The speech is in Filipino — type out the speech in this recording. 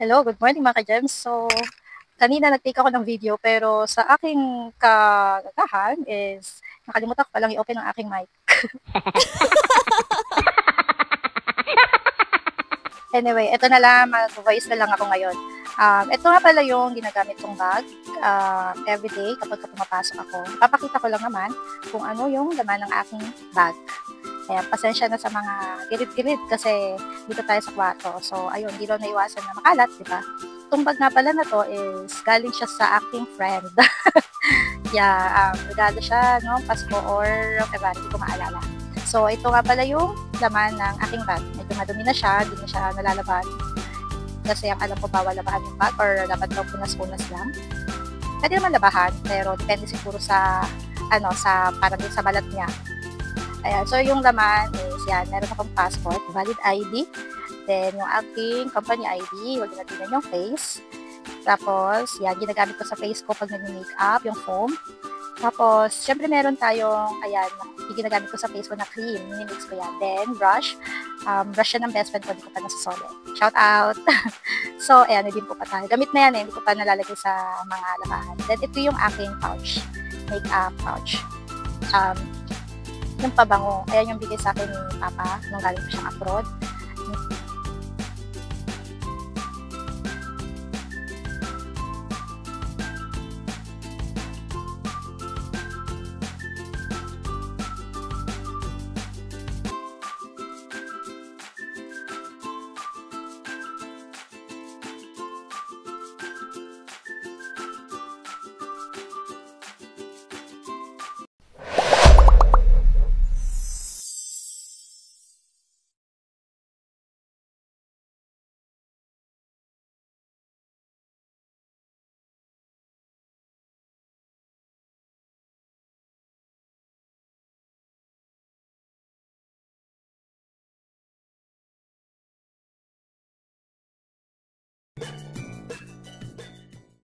Hello, good morning mga ka-gems. So, kanina nag-take ako ng video pero sa aking kagagahan is nakalimutan ko palang i-open ang aking mic. Anyway, eto na lang, mag-voice na lang ako ngayon. Ito nga pala yung ginagamit kong bag everyday kapag pumapasok ako. Papakita ko lang naman kung ano yung laman ng aking bag. Kaya pasensya na sa mga gilid-gilid kasi dito tayo sa kwarto. So, ayun, di daw naiwasan na makalat, di ba? Itong bag nga pala na to is galing siya sa aking friend. Yeah, regalo siya, no? Pasko or February, hindi ko maalala. So, ito nga pala yung laman ng aking bag. Medyo madumi na siya, hindi na siya nalalaban. Kasi ang alam ko bawal labahan yung bag or dapat daw punas-punas lang. Pwede naman labahan, pero depende siguro sa parang sa balat niya. Ayan, so yung laman is yan, meron akong passport, valid ID, then yung aking company ID, huwag natin yung face. Tapos, yan, ginagamit ko sa face ko pag nag-makeup, yung foam. Tapos, syempre meron tayong, ayan, yung ginagamit ko sa face ko na cream, minimix ko yan. Then, brush. Brush yan ng best friend ko, hindi ko pa nasasolid. Shout out! So, ayan, hindi po pa tayo. Gamit na yan hindi ko pa nalalagay sa mga labahan. Then, ito yung aking pouch, makeup pouch. Yung pabango. Ayan yung bigay sa akin ni Papa nung galing ko siyang abroad.